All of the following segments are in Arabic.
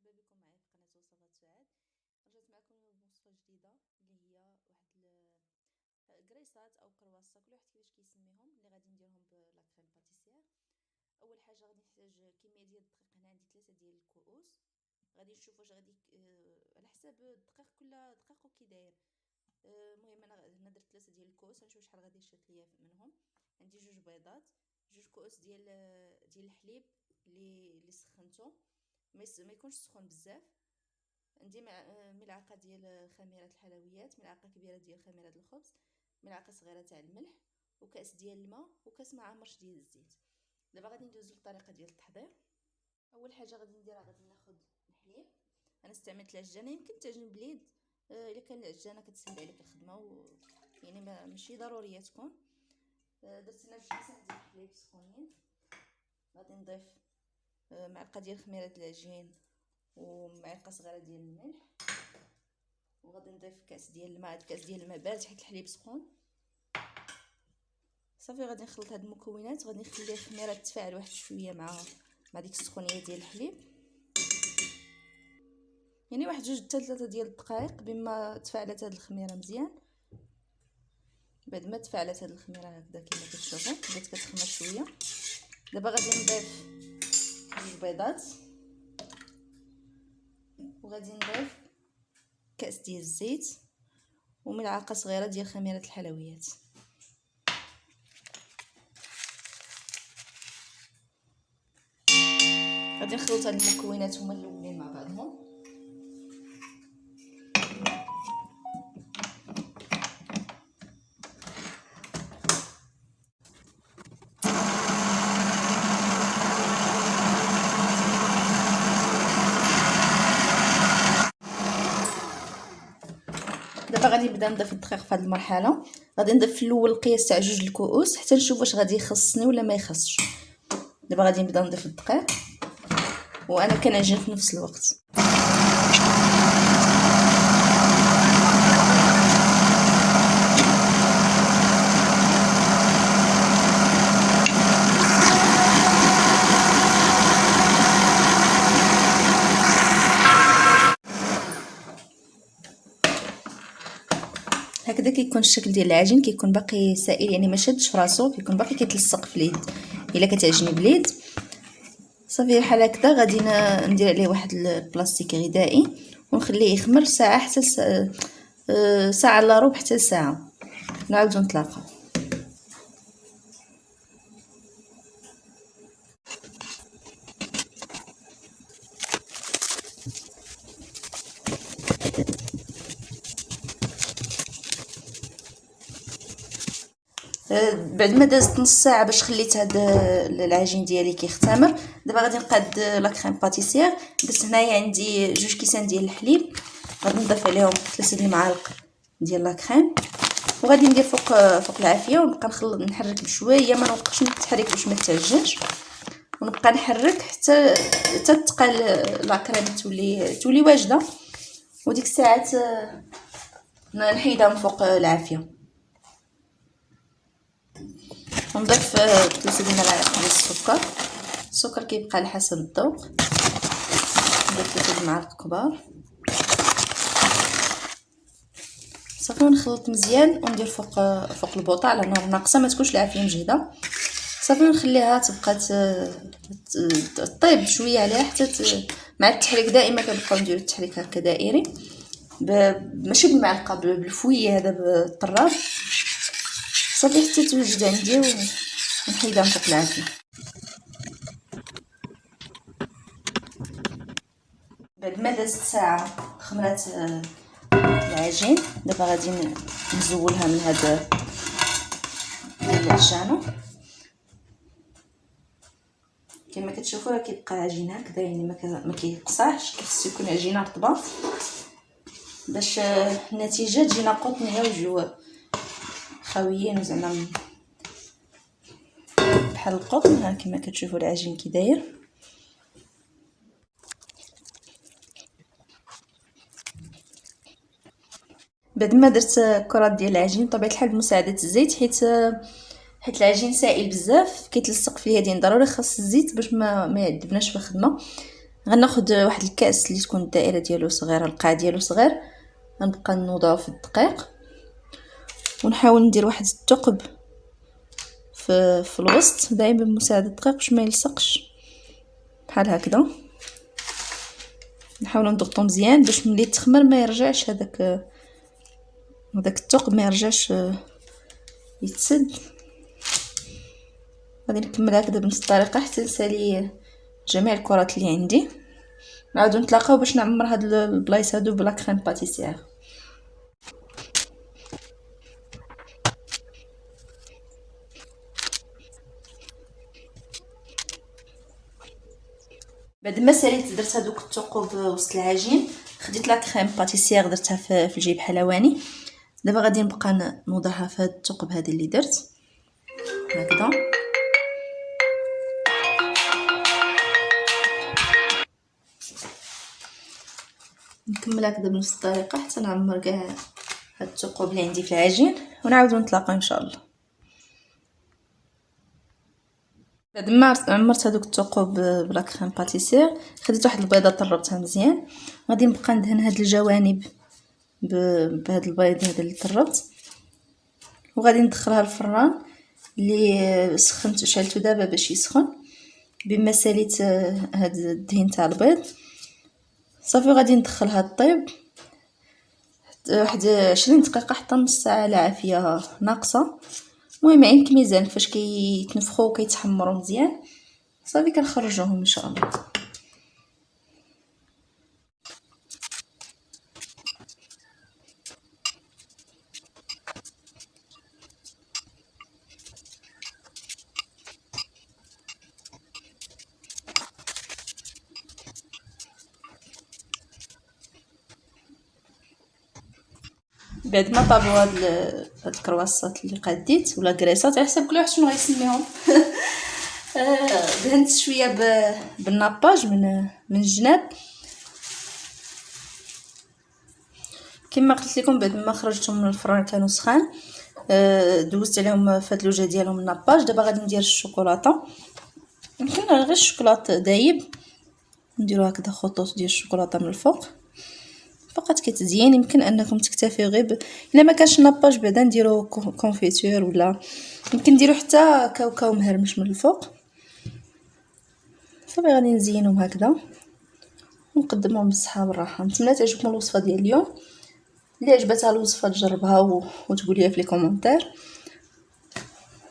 مرحبا بكم معايا في قناه وصفات سعاد. رجعت معكم اليوم بوصفه جديده اللي هي واحد كريسات او كرواسه، كل واحد كيفاش كيسميهم، اللي غادي نديرهم بلا كريم باتيسير. اول حاجه غادي نحتاج كميه ديال الدقيق. هنا عندي 3 ديال الكؤوس. غادي نشوف واش غادي على حساب الدقيق، كل دقيق وكي داير. المهم انا هنا درت 3 ديال الكؤوس، نشوف شحال غادي يشد ليا منهم. عندي 2 بيضات، 2 كؤوس ديال الحليب اللي سخنته، ما يكونش سخون بزاف. عندي ملعقه ديال خميره الحلويات، ملعقه كبيره ديال خميره الخبز، ملعقه صغيره تاع الملح، وكاس ديال الماء، وكاس مع مرش ديال الزيت. دابا غادي ندوزو للطريقه ديال التحضير. اول حاجه غادي نديرها، غادي ناخذ الحليب. انا استعملت العجانه، يمكن تعجن بليد. الا كان العجانه كتسهل عليك الخدمه يعني ماشي ضروريه تكون. درت هنا 2 كيسان ديال الحليب سخونين. غادي نضيف معلقه ديال خميره العجين ومعلقه صغيره ديال الملح، وغادي نضيف كاس ديال الماء. كاس ديال الماء بارد حيت الحليب سخون. صافي غادي نخلط هاد المكونات، غادي نخلي الخميره تتفاعل واحد شويه مع ديك السخونيه ديال الحليب، يعني واحد 2 حتى 3 ديال الدقائق بما تفاعلت هاد الخميره مزيان. بعد ما تفاعلت هاد الخميره هكذا كما كتشوفوا بدات كتخمر شويه. دابا غادي نضيف 2 بيضات، وغادي نضيف كاس ديال الزيت وملعقه صغيره ديال خميره الحلويات. غادي نخلط هاد المكونات هما الاولين مع بعضهم. دابا غادي نبدا نضيف الدقيق في هذه المرحله. غادي نضيف في الاول القياس تاع 2 الكؤوس حتى نشوف واش غادي يخصني ولا ما يخصش. دابا غادي نبدا نضيف الدقيق وانا كنعجن في نفس الوقت. هكذا كيكون الشكل ديال العجين، كيكون باقي سائل يعني ما شادش في راسو، كيكون باقي كيتلصق في اليد الا كتعجني باليد. صافي بحال هكذا غادي ندير عليه واحد البلاستيك غذائي ونخليه يخمر ساعه حتى ساعه الا ربع حتى ساعه. نعاودو نتلاقاو. بعد ما دازت نص ساعه باش خليت هاد العجين ديالي كيختمر. دابا غادي نقاد لا كريم باتيسير. درت هنايا عندي 2 كيسان ديال الحليب، غادي نضيف عليهم 3 المعالق ديال لا كريم، وغادي ندير فوق العافيه ونبقى نحرك بشويه، ما نوقفش التحريك باش ما تعجنش، ونبقى نحرك حتى تقال لا كريم تولي واجده. وديك الساعات نحيدها من فوق العافيه ونضيف 3 المعالق ديال السكر كيبقى على حسب الذوق. نضيف 3 المعالق كبار صافي، ونخلط مزيان وندير فوق البوطه على نار ناقصه، ما تكونش العافيه مجهده. صافي ونخليها تبقى طيب شويه عليها حتى مع التحريك دائما كنبقاو نديرو التحريك هكا دائري، ماشي بالمعلقه، بالفويه هذا بالطراب. صافي حتى توجد عندي ونحيدها من فوق العافيه. بعد ما دازت ساعه خمرات العجين، دابا غادي نزولها من هذا العجانه. كما كتشوفوا راه كيبقى عجين هكذا، يعني ما كيقصاحش، خصو يكون عجينه رطبه باش النتيجه تجينا قطنيه ويجيو خاويين وزعما بحال القطن. ها كما كتشوفوا العجين كي داير. بعد ما درت كرات ديال العجين بطبيعه الحال بمساعده الزيت، حيت العجين سائل بزاف كيتلصق في اليدين، ضروري خاص الزيت باش ما يعذبناش في الخدمه. غناخد واحد الكاس اللي تكون الدائره ديالو صغيره، القاع ديالو صغير، غنبقى نوضعه في الدقيق ونحاول ندير واحد الثقب في الوسط دائما بمساعده الدقيق باش ما يلصقش بحال هكذا. نحاول نضغطو مزيان باش ملي تخمر ما يرجعش هذاك الثقب، ما يرجعش يتسد. غادي نكمل هكذا بنفس الطريقه حتى نسالي جميع الكرات اللي عندي. نعاودو نتلاقاو باش نعمر هاد البلايص هادو بلا كريم باتيسير. بعد ما ساليت درت هذوك الثقوب وسط العجين، خديت لا كريم باتيسير درتها في الجيب حلواني. دابا غادي نبقى نوضعها في هاد الثقوب هذه اللي درت هكذا. نكمل هكذا بنفس الطريقه حتى نعمر كاع هاد الثقوب اللي عندي في العجين، ونعاودو نتلاقاو ان شاء الله. بعد ما عمرت هذوك الثقوب بلا كريم باتيسير، خديت واحد البيضه طربتها مزيان، غادي نبقى ندهن هاد الجوانب بهاد البيض هذا اللي طربت، وغادي ندخلها الفران اللي سخنت وشعلته دابا باش يسخن. بما ساليت هاد الدهين تاع البيض صافي، غادي ندخلها طيب واحد 20 دقيقه حتى نص ساعه على عافيه ناقصه. المهم عينك ميزان فاش كيتنفخوا وكيتحمروا مزيان صافي كنخرجوهم ان شاء الله. بعد ما طابوا هاد الكرواسات اللي قديت ولا كريسات على حسب كل واحد شنو غيسميهم دهنت شويه بالناباج من الجناب كما قلت لكم. بعد ما خرجتهم من الفران كانوا سخان، دوزت عليهم فادلوجه ديالهم الناباج. دابا غادي ندير الشوكولاته، يمكن غير الشوكولاط دايب، نديرو هكذا خطوط ديال الشوكولاته من الفوق فقط كتزين. يمكن انكم تكتفيو غير الا ما كانش ناباج بعدا نديرو كونفيتور، ولا يمكن نديرو حتى كاوكاو مهرمش من الفوق. صافي غادي نزينهم هكذا ونقدمهم بالصحه والراحه. نتمنى تعجبكم الوصفه ديال اليوم. اللي عجبتها الوصفه تجربها وتقول لي في لي كومونتير،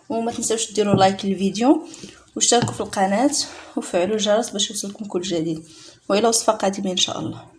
وما تنساوش ديروا لايك للفيديو واشتركوا في القناه وفعلوا الجرس باش يوصلكم كل جديد. والى وصفه قادمه ان شاء الله.